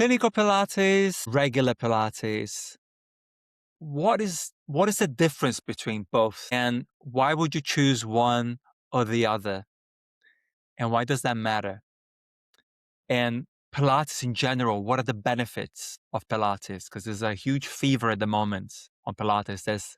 clinical Pilates, regular Pilates. What is the difference between both? And why would you choose one or the other? And why does that matter? And Pilates in general, what are the benefits of Pilates? Because there's a huge fever at the moment on Pilates. There's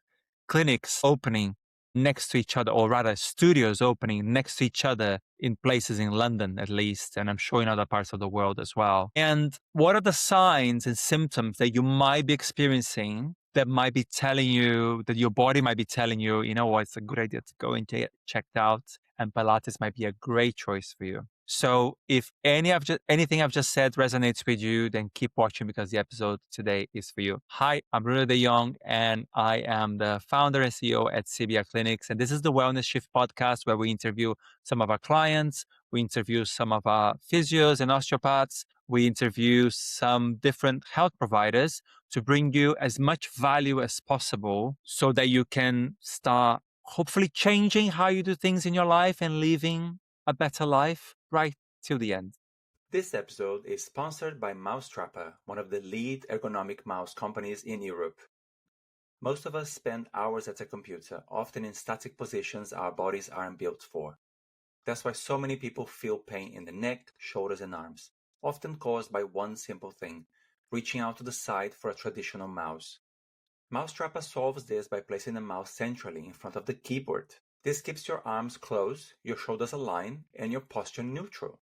clinics opening next to each other, or rather studios opening next to each other in places in London, at least, and I'm sure in other parts of the world as well. And what are the signs and symptoms that you might be experiencing that might be telling you, that your body might be telling you, you know what, it's a good idea to go and get checked out, and Pilates might be a great choice for you. So if anything I've just said resonates with you, then keep watching because the episode today is for you. Hi, I'm Bruno De Jong, and I am the founder and CEO at CBR Clinics. And this is the Wellness Shift podcast where we interview some of our clients, we interview some of our physios and osteopaths, we interview some different health providers to bring you as much value as possible so that you can start hopefully changing how you do things in your life and living a better life right till the end. This episode is sponsored by Mousetrapper, one of the lead ergonomic mouse companies in Europe. Most of us spend hours at a computer, often in static positions our bodies aren't built for. That's why so many people feel pain in the neck, shoulders, and arms, often caused by one simple thing: reaching out to the side for a traditional mouse. Mousetrapper solves this by placing the mouse centrally in front of the keyboard. This keeps your arms close, your shoulders aligned, and your posture neutral,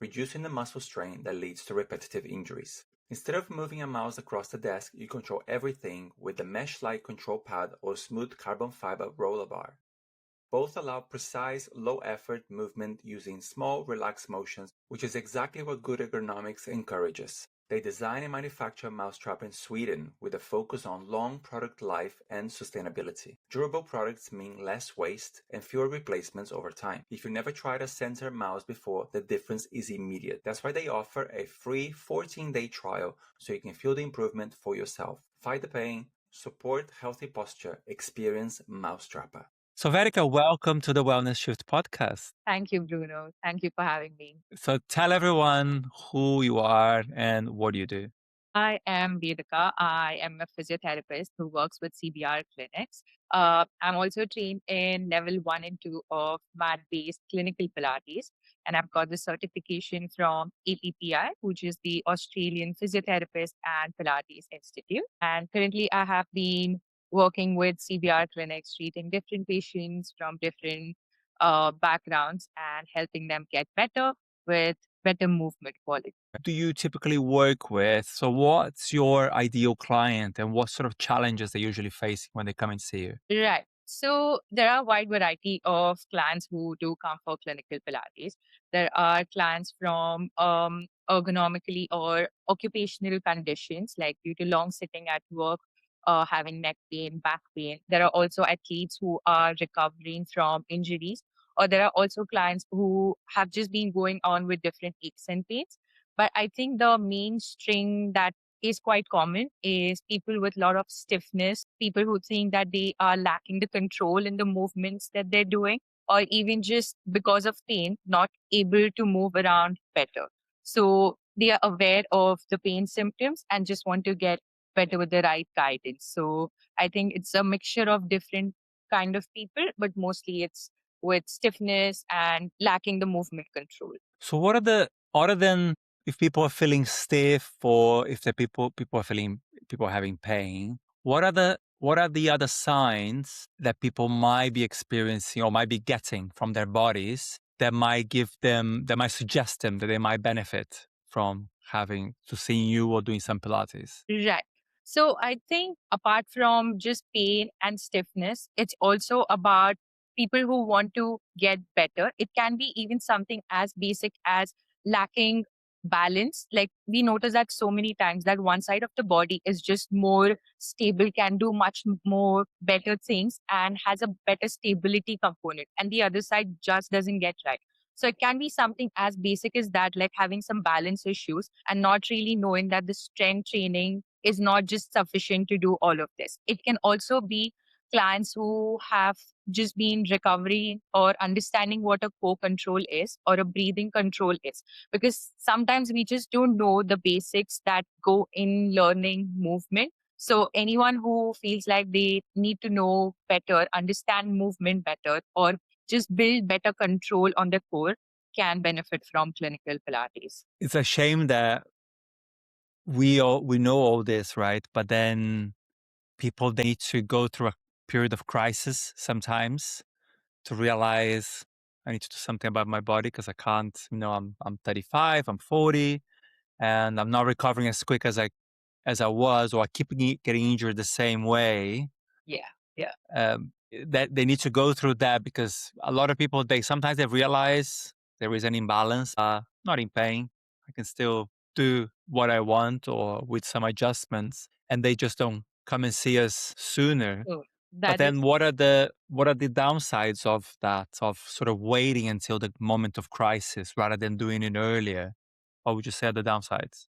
reducing the muscle strain that leads to repetitive injuries. Instead of moving a mouse across the desk, you control everything with the mesh-like control pad or smooth carbon fiber roller bar. Both allow precise, low-effort movement using small, relaxed motions, which is exactly what good ergonomics encourages. They design and manufacture Mousetrapper in Sweden with a focus on long product life and sustainability. Durable products mean less waste and fewer replacements over time. If you never tried a center mouse before, the difference is immediate. That's why they offer a free 14-day trial so you can feel the improvement for yourself. Fight the pain, support healthy posture, experience Mousetrapper. So Vedika, welcome to the Wellness Shift podcast. Thank you, Bruno. Thank you for having me. So tell everyone who you are and what you do. I am Vedika. I am a physiotherapist who works with CBR Clinics. I'm also trained in level 1 and 2 of mat-based clinical Pilates, and I've got the certification from APPI, which is the Australian Physiotherapist and Pilates Institute. And currently, I have been working with CBR Clinics, treating different patients from different backgrounds and helping them get better with better movement quality. Do you typically work with? So what's your ideal client and what sort of challenges they usually face when they come and see you? Right. So there are a wide variety of clients who do come for clinical Pilates. There are clients from ergonomically or occupational conditions, like due to long sitting at work, having neck pain, back pain. There are also athletes who are recovering from injuries, or there are also clients who have just been going on with different aches and pains. But I think the main string that is quite common is people with a lot of stiffness, people who think that they are lacking the control in the movements that they're doing, or even just because of pain, not able to move around better. So they are aware of the pain symptoms and just want to get better with the right guidance. So I think it's a mixture of different kind of people, but mostly it's with stiffness and lacking the movement control. So what are the, other than if people are feeling stiff or if the people are feeling, people are having pain, what are the other signs that people might be experiencing or might be getting from their bodies that might suggest them that they might benefit from having to seeing you or doing some Pilates? Right. So I think apart from just pain and stiffness, it's also about people who want to get better. It can be even something as basic as lacking balance. Like we notice that so many times that one side of the body is just more stable, can do much more better things and has a better stability component. And the other side just doesn't get right. So it can be something as basic as that, like having some balance issues and not really knowing that the strength training is not just sufficient to do all of this. It can also be clients who have just been recovery or understanding what a core control is or a breathing control is. Because sometimes we just don't know the basics that go in learning movement. So anyone who feels like they need to know better, understand movement better, or just build better control on the core can benefit from clinical Pilates. It's a shame that we know all this, right? But then people, they need to go through a period of crisis sometimes to realize I need to do something about my body because I can't. I'm 35, I'm 40, and I'm not recovering as quick as I was, or I keep getting injured the same way. Yeah, yeah. That they need to go through that, because a lot of people, they sometimes they realize there is an imbalance. Not in pain, I can still do what I want or with some adjustments, and they just don't come and see us sooner. So But that is then what are the downsides of that, of sort of waiting until the moment of crisis rather than doing it earlier? What would you say are the downsides?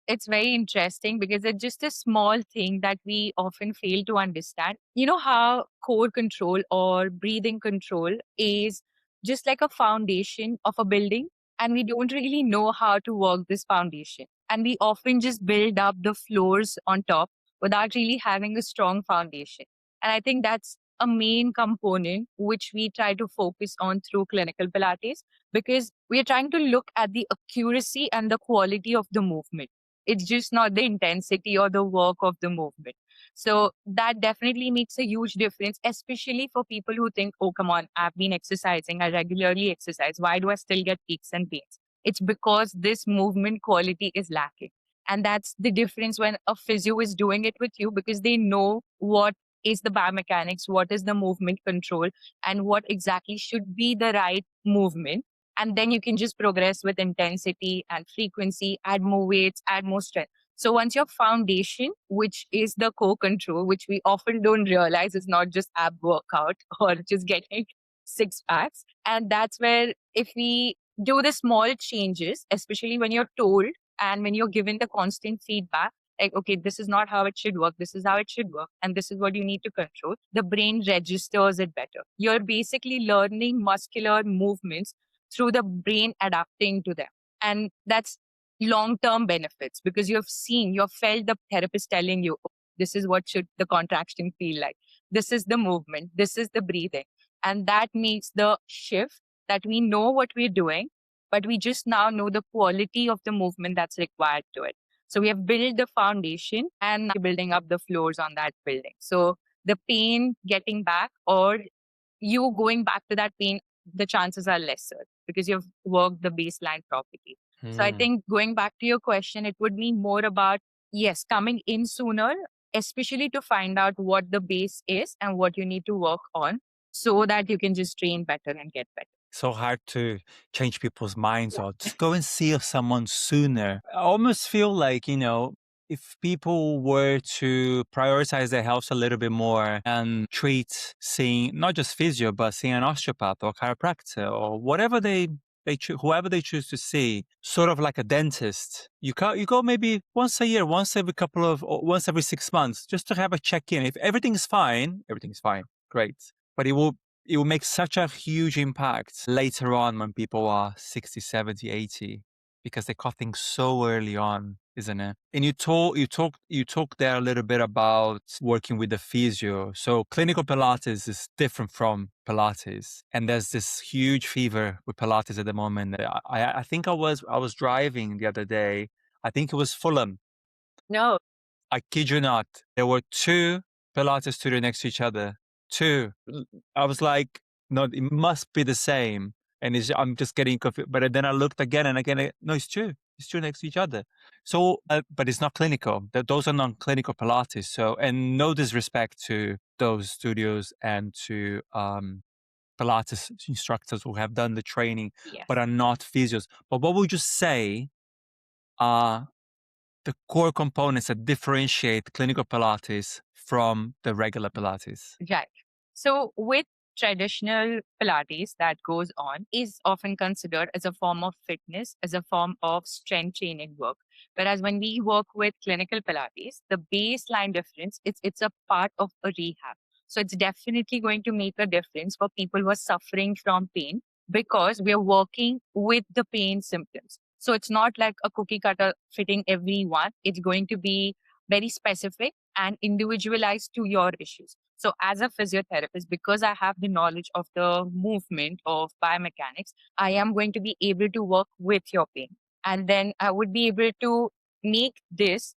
it's very interesting because it's just a small thing that we often fail to understand. You know how core control or breathing control is just like a foundation of a building, and we don't really know how to work this foundation. And we often just build up the floors on top without really having a strong foundation. And I think that's a main component which we try to focus on through clinical Pilates, because we are trying to look at the accuracy and the quality of the movement. It's just not the intensity or the work of the movement. So that definitely makes a huge difference, especially for people who think, oh, come on, I've been exercising, I regularly exercise. Why do I still get aches and pains? It's because this movement quality is lacking. And that's the difference when a physio is doing it with you, because they know what is the biomechanics, what is the movement control, and what exactly should be the right movement. And then you can just progress with intensity and frequency, add more weights, add more strength. So once your foundation, which is the core control, which we often don't realize is not just ab workout or just getting six packs. And that's where if we do the small changes, especially when you're told and when you're given the constant feedback, like, okay, this is not how it should work, this is how it should work, and this is what you need to control, the brain registers it better. You're basically learning muscular movements through the brain adapting to them. And that's long term benefits because you've felt the therapist telling you, "Oh, this is what should the contraction feel like. This is the movement. This is the breathing." And that makes the shift that we know what we're doing, but we just now know the quality of the movement that's required to it. So we have built the foundation and now we're building up the floors on that building. So the pain getting back or you going back to that pain, the chances are lesser because you've worked the baseline properly. So I Hmm. think going back to your question, it would be more about, yes, coming in sooner, especially to find out what the base is and what you need to work on so that you can just train better and get better. So hard to change people's minds, Yeah. or just go and see someone sooner. I almost feel like, if people were to prioritize their health a little bit more and treat seeing not just physio, but seeing an osteopath or chiropractor or whatever whoever they choose to see, sort of like a dentist. You go maybe once a year, once every 6 months, just to have a check in. If everything's fine, great. But it will make such a huge impact later on when people are 60, 70, 80, because they cut things so early on, isn't it? And you talk there a little bit about working with the physio. So clinical Pilates is different from Pilates, and there's this huge fever with Pilates at the moment. I think I was driving the other day. I think it was Fulham. No. I kid you not. There were two Pilates studios next to each other. Two. I was like, no, it must be the same. And I'm just getting confused. But then I looked again and again. No, it's two. It's two next to each other. So, but it's not clinical. Those are non-clinical Pilates. So, and no disrespect to those studios and to Pilates instructors who have done the training, but Yes. are not physios. But what would you say are the core components that differentiate clinical Pilates from the regular Pilates? Right. So with traditional Pilates that goes on is often considered as a form of fitness, as a form of strength training work. Whereas when we work with clinical Pilates, the baseline difference it's a part of a rehab. So it's definitely going to make a difference for people who are suffering from pain because we are working with the pain symptoms. So it's not like a cookie cutter fitting everyone. It's going to be very specific and individualized to your issues. So as a physiotherapist, because I have the knowledge of the movement of biomechanics, I am going to be able to work with your pain. And then I would be able to make this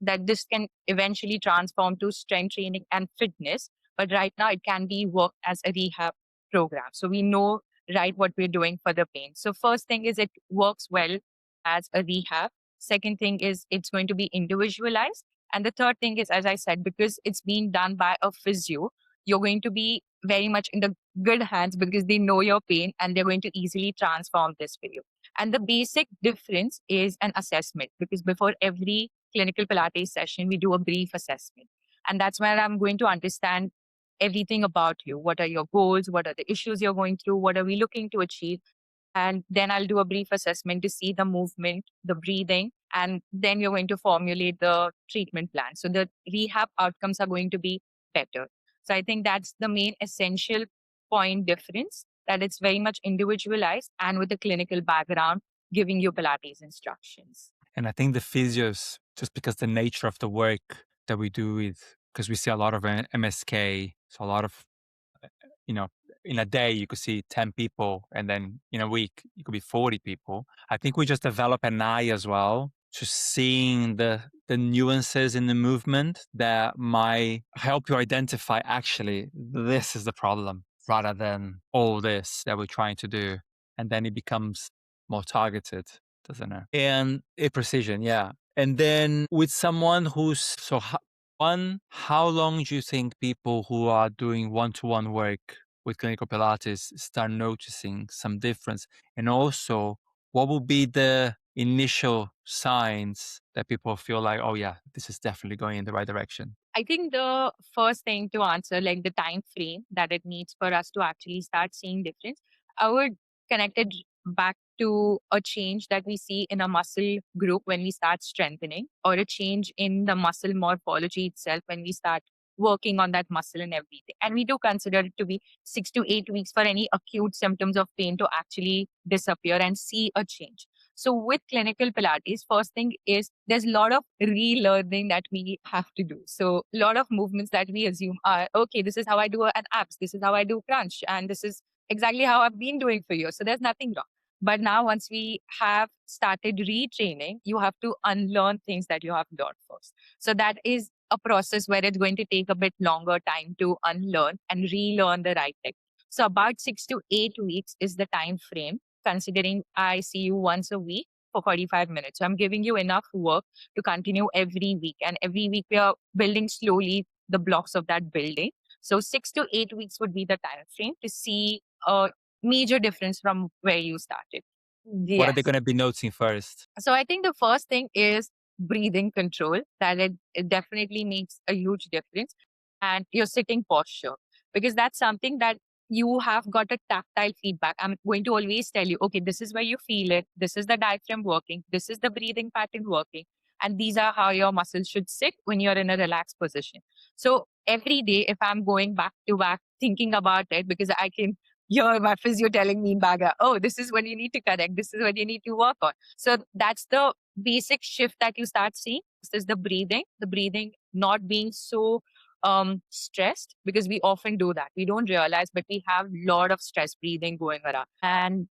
can eventually transform to strength training and fitness. But right now it can be worked as a rehab program. So we know right what we're doing for the pain. So first thing is it works well as a rehab. Second thing is it's going to be individualized. And the third thing is, as I said, because it's being done by a physio, you're going to be very much in the good hands because they know your pain and they're going to easily transform this for you. And the basic difference is an assessment because before every clinical Pilates session, we do a brief assessment. And that's where I'm going to understand everything about you. What are your goals? What are the issues you're going through? What are we looking to achieve? And then I'll do a brief assessment to see the movement, the breathing, and then you're going to formulate the treatment plan. So the rehab outcomes are going to be better. So I think that's the main essential point difference, that it's very much individualized and with a clinical background giving you Pilates instructions. And I think the physios, just because the nature of the work that we do with, because we see a lot of MSK, so a lot of, you know, in a day you could see 10 people, and then in a week it could be 40 people. I think we just develop an eye as well to seeing the nuances in the movement that might help you identify actually this is the problem rather than all this that we're trying to do. And then it becomes more targeted, doesn't it? And a precision, yeah. And then with someone who's so one, how long do you think people who are doing one-to-one work with clinical Pilates start noticing some difference? And also, what will be the initial signs that people feel like, oh yeah, this is definitely going in the right direction? I think the first thing to answer, like the time frame that it needs for us to actually start seeing difference, I would connect it back to a change that we see in a muscle group when we start strengthening, or a change in the muscle morphology itself when we start working on that muscle and everything. And we do consider it to be 6 to 8 weeks for any acute symptoms of pain to actually disappear and see a change. So with clinical Pilates, first thing is there's a lot of relearning that we have to do. So a lot of movements that we assume are, okay, this is how I do an abs, this is how I do crunch, and this is exactly how I've been doing for years. So there's nothing wrong. But now once we have started retraining, you have to unlearn things that you have learned first. So that is a process where it's going to take a bit longer time to unlearn and relearn the right technique. So about 6 to 8 weeks is the time frame, considering I see you once a week for 45 minutes. So I'm giving you enough work to continue every week. And every week we are building slowly the blocks of that building. So 6 to 8 weeks would be the time frame to see a major difference from where you started. What are they Yes. going to be noticing first? So I think the first thing is breathing control, that it definitely makes a huge difference. And your sitting posture, because that's something that you have got a tactile feedback. I'm going to always tell you, okay, this is where you feel it. This is the diaphragm working. This is the breathing pattern working. And these are how your muscles should sit when you're in a relaxed position. So every day, if I'm going back to back thinking about it, because I can hear my physio telling me in background, oh, this is what you need to correct. This is what you need to work on. So that's the basic shift that you start seeing. This is the breathing not being so stressed, because we often do that. We don't realize, but we have a lot of stress breathing going around. And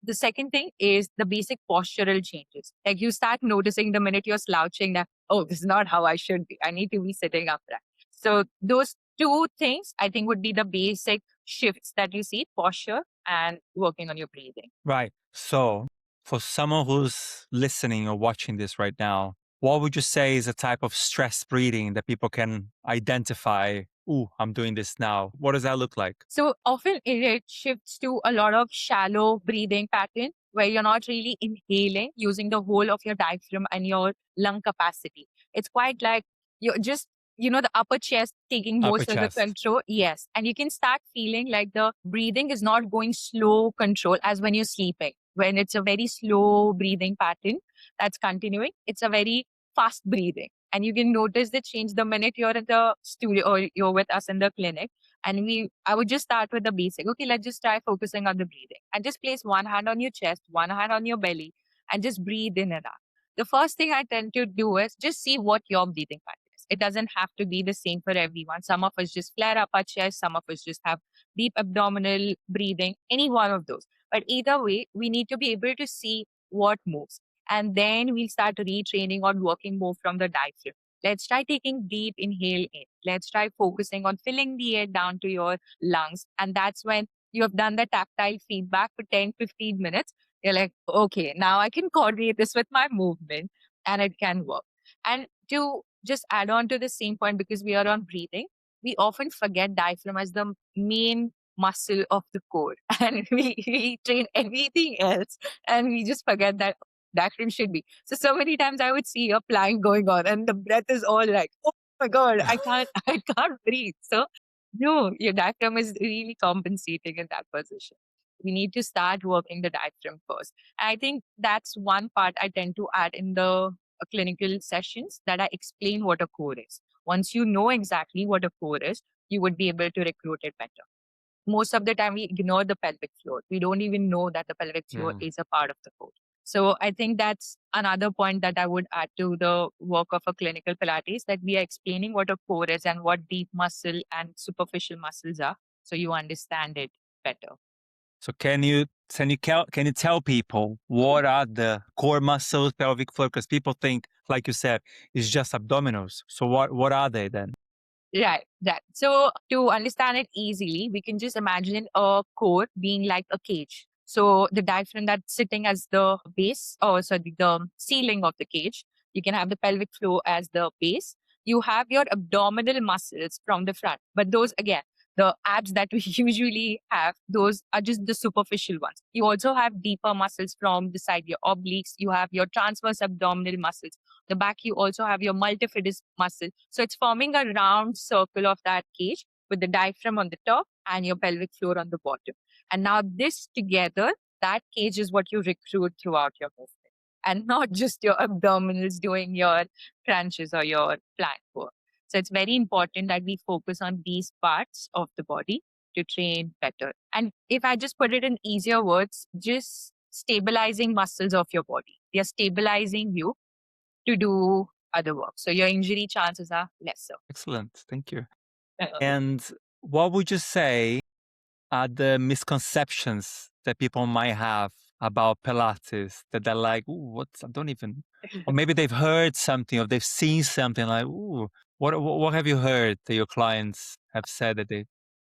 the second thing is the basic postural changes. Like you start noticing the minute you're slouching that, oh, this is not how I should be. I need to be sitting upright. So those two things I think would be the basic shifts that you see: posture and working on your breathing. Right. So, for someone who's listening or watching this right now, what would you say is a type of stress breathing that people can identify? Ooh, I'm doing this now. What does that look like? So often it shifts to a lot of shallow breathing pattern where you're not really inhaling using the whole of your diaphragm and your lung capacity. It's quite like you're just, the upper chest taking Upper most of the chest. control. Yes. And you can start feeling like the breathing is not going slow control as when you're sleeping. When it's a very slow breathing pattern that's continuing, it's a very fast breathing. And you can notice the change the minute you're in the studio or you're with us in the clinic, And I would just start with the basic. Okay, let's just try focusing on the breathing and just place one hand on your chest, one hand on your belly, and just breathe in and out. The first thing I tend to do is just see what your breathing pattern is. It doesn't have to be the same for everyone. Some of us just flare up our chest, some of us just have deep abdominal breathing, any one of those. But either way, we need to be able to see what moves. And then we'll start retraining on working more from the diaphragm. Let's try taking deep inhale in. Let's try focusing on filling the air down to your lungs. And that's when you have done the tactile feedback for 10-15 minutes. You're like, okay, now I can coordinate this with my movement and it can work. And to just add on to the same point, because we are on breathing, we often forget diaphragm as the main muscle of the core. And we train everything else and we just forget that diaphragm should be. So many times I would see a plank going on and the breath is all like, oh my God, I can't, I can't breathe. So no, your diaphragm is really compensating in that position. We need to start working the diaphragm first. And I think that's one part I tend to add in the clinical sessions, that I explain what a core is. Once you know exactly what a core is, you would be able to recruit it better. Most of the time, we ignore the pelvic floor. We don't even know that the pelvic floor Yeah. is a part of the core. So I think that's another point that I would add to the work of a clinical Pilates, that we are explaining what a core is and what deep muscle and superficial muscles are, so you understand it better. So can you tell people what are the core muscles, pelvic floor? Because people think, like you said, it's just abdominals. So what are they then? Right, right. So to understand it easily, we can just imagine a core being like a cage. So the diaphragm that's sitting as the base, or sorry, the ceiling of the cage. You can have the pelvic floor as the base. You have your abdominal muscles from the front, but those again, the abs that we usually have, those are just the superficial ones. You also have deeper muscles from the side, your obliques. You have your transverse abdominal muscles. The back, you also have your multifidus muscle. So it's forming a round circle of that cage with the diaphragm on the top and your pelvic floor on the bottom. And now this together, that cage is what you recruit throughout your movement, and not just your abdominals doing your crunches or your plank work. So it's very important that we focus on these parts of the body to train better. And if I just put it in easier words, just stabilizing muscles of your body. They are stabilizing you to do other work. So your injury chances are lesser. Excellent. Thank you. Uh, And what would you say are the misconceptions that people might have about Pilates that they're like, ooh, what? I don't even, or maybe they've heard something or they've seen something like, ooh, what have you heard that your clients have said that they,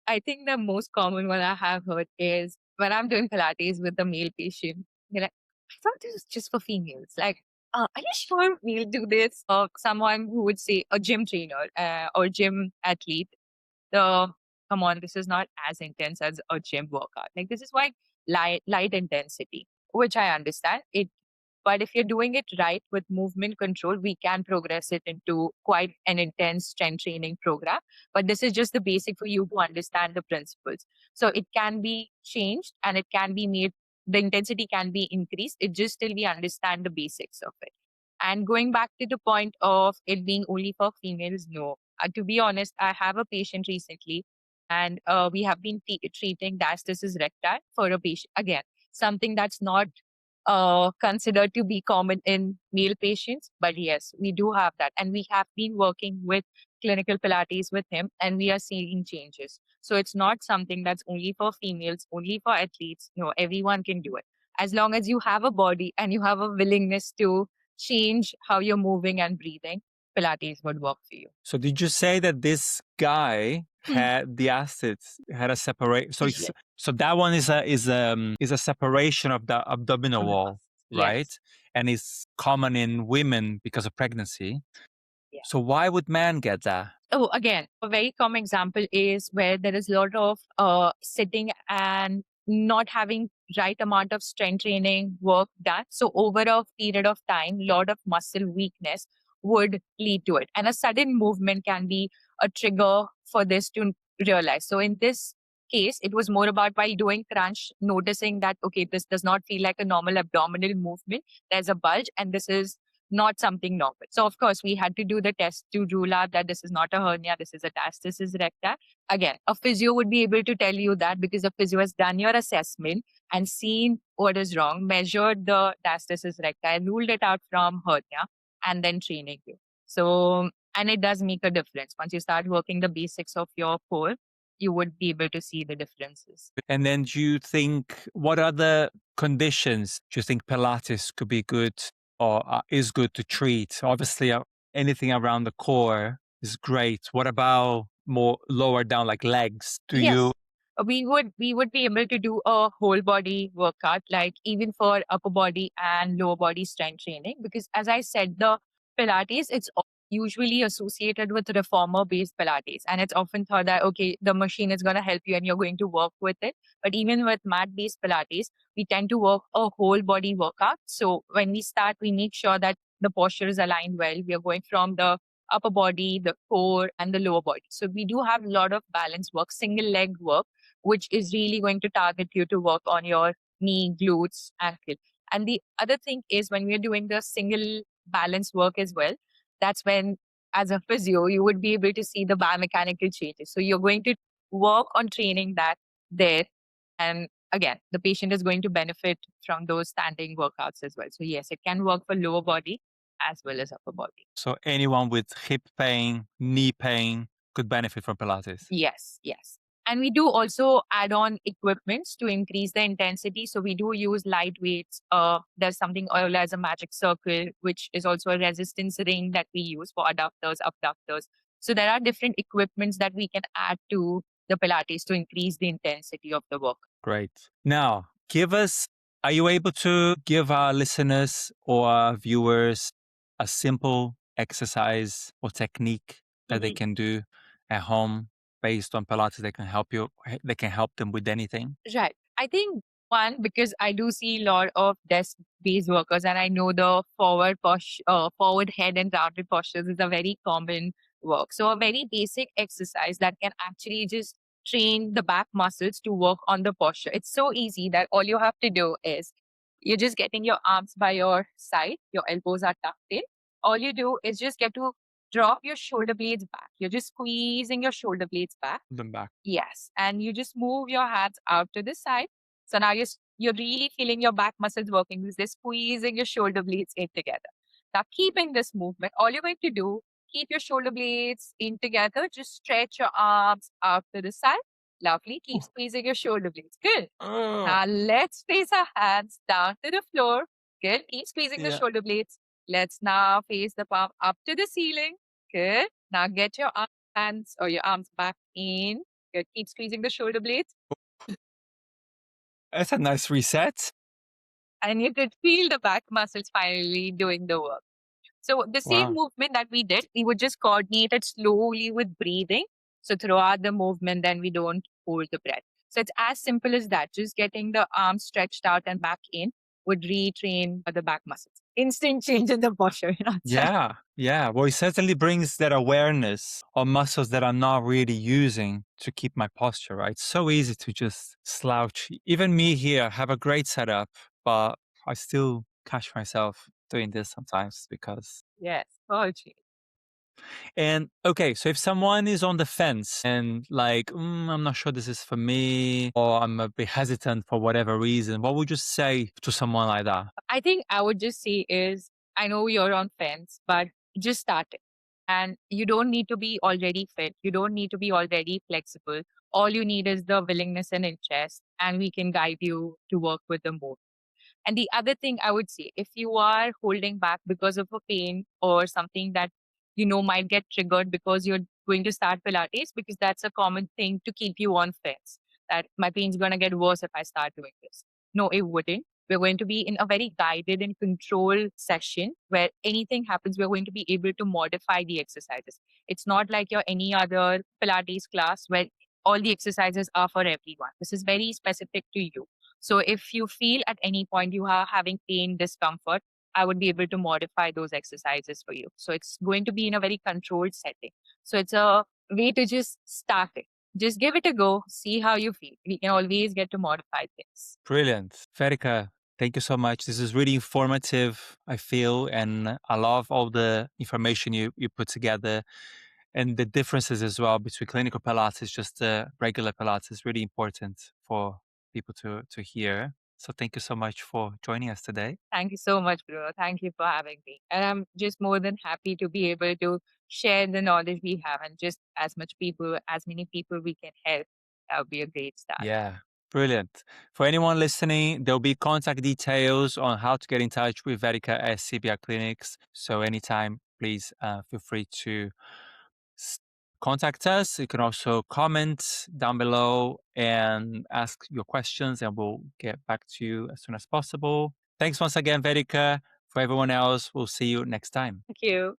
I think the most common one I have heard is when I'm doing Pilates with the male patient, they're like, I thought this was just for females. Like, are you sure we'll do this? Or someone who would say a gym trainer or gym athlete, the come on, this is not as intense as a gym workout. Like this is why light intensity, which I understand it. But if you're doing it right with movement control, we can progress it into quite an intense strength training program. But this is just the basic for you to understand the principles. So it can be changed and it can be made, the intensity can be increased. It just till we understand the basics of it. And going back to the point of it being only for females, no. To be honest, I have a patient recently, and we have been treating diastasis recti for a patient. Again, something that's not considered to be common in male patients. But yes, we do have that. And we have been working with clinical Pilates with him, and we are seeing changes. So it's not something that's only for females, only for athletes. No, everyone can do it. As long as you have a body and you have a willingness to change how you're moving and breathing, Pilates would work for you. so did you say that this guy Hmm. had the assets, had a separate, so Yeah, it's, so that one is a separation of the abdominal of the wall, muscles. right? Yes. And it's common in women because of pregnancy. Yeah. So why would man get that? Oh, again, a very common example is where there is a lot of sitting and not having right amount of strength training work done. So over a period of time, lot of muscle weakness would lead to it. And a sudden movement can be a trigger for this to realize. So in this case, it was more about while doing crunch, noticing that, okay, this does not feel like a normal abdominal movement. There's a bulge and this is not something normal. So of course we had to do the test to rule out that this is not a hernia, this is a diastasis recti. Again, a physio would be able to tell you that because a physio has done your assessment and seen what is wrong, measured the diastasis recti, ruled it out from hernia, and then training you. So, and it does make a difference. Once you start working the basics of your core, you would be able to see the differences. And then do you think, what other conditions do you think Pilates could be good or is good to treat? Obviously, anything around the core is great. What about more lower down, like legs? Do Yes. you? We would be able to do a whole body workout, like even for upper body and lower body strength training. Because as I said, the Pilates, usually associated with reformer based Pilates. And it's often thought that, okay, the machine is going to help you and you're going to work with it. But even with mat based Pilates, we tend to work a whole body workout. So when we start, we make sure that the posture is aligned well. We are going from the upper body, the core, and the lower body. So we do have a lot of balance work, single leg work, which is really going to target you to work on your knee, glutes, ankle. And the other thing is when we're doing the single balance work as well, that's when, as a physio, you would be able to see the biomechanical changes. So you're going to work on training that there. And again, the patient is going to benefit from those standing workouts as well. So, yes, it can work for lower body as well as upper body. So anyone with hip pain, knee pain could benefit from Pilates. Yes, yes. And we do also add on equipments to increase the intensity. So we do use light weights. There's something called as a magic circle, which is also a resistance ring that we use for adductors, abductors. So there are different equipments that we can add to the Pilates to increase the intensity of the work. Great. Now, are you able to give our listeners or our viewers a simple exercise or technique that they Mhm. can do at home based on Pilates that can they can help them with anything? Right. I think one, because I do see a lot of desk-based workers, and I know the forward head and rounded postures is a very common work. So a very basic exercise that can actually just train the back muscles to work on the posture. It's so easy that all you have to do is you're just getting your arms by your side, your elbows are tucked in. All you do is just get to drop your shoulder blades back. You're just squeezing your shoulder blades back. Them back. Yes, and you just move your hands out to the side. So now you're really feeling your back muscles working because they're squeezing your shoulder blades in together. Now, keeping this movement, all you're going to do, keep your shoulder blades in together. Just stretch your arms out to the side. Lovely. Keep squeezing your shoulder blades. Good. Oh, Now let's place our hands down to the floor. Good. Keep squeezing the yeah. shoulder blades. Let's now face the palm up to the ceiling. Good. Now get your hands or your arms back in. Good. Keep squeezing the shoulder blades. That's a nice reset. And you could feel the back muscles finally doing the work. So the same Wow. movement that we did, we would just coordinate it slowly with breathing. So throughout the movement, then we don't hold the breath. So it's as simple as that. Just getting the arms stretched out and back in would retrain the back muscles. Instant change in the posture. Say. Yeah. Yeah. Well, it certainly brings that awareness of muscles that I'm not really using to keep my posture, right? It's so easy to just slouch. Even me here have a great setup, but I still catch myself doing this sometimes because. Yes, poetry. And okay, so if someone is on the fence and like, I'm not sure this is for me, or I'm a bit hesitant for whatever reason, what would you say to someone like that? I think I would just say is I know you're on fence, but just start it. And you don't need to be already fit. You don't need to be already flexible. All you need is the willingness and interest, and we can guide you to work with the move. And the other thing I would say, if you are holding back because of a pain or something that you know might get triggered because you're going to start Pilates, because that's a common thing to keep you on fence. That my pain's gonna get worse if I start doing this. No, it wouldn't. We're going to be in a very guided and controlled session where anything happens, we're going to be able to modify the exercises. It's not like your any other Pilates class where all the exercises are for everyone. This is very specific to you. So if you feel at any point you are having pain, discomfort, I would be able to modify those exercises for you. So it's going to be in a very controlled setting. So it's a way to just start it. Just give it a go, see how you feel. We can always get to modify things. Brilliant. Vedika, Thank you so much. This is really informative, I feel, and I love all the information you put together and the differences as well between clinical Pilates, just regular Pilates is really important for people to hear. So thank you so much for joining us today. Thank you so much, Bruno. Thank you for having me. And I'm just more than happy to be able to share the knowledge we have and just as many people we can help. That would be a great start. Yeah, brilliant. For anyone listening, there'll be contact details on how to get in touch with Vedika at CBR Clinics. So anytime, please feel free to s- contact us. You can also comment down below and ask your questions, and we'll get back to you as soon as possible. Thanks once again, Vedika. For everyone else, we'll see you next time. Thank you.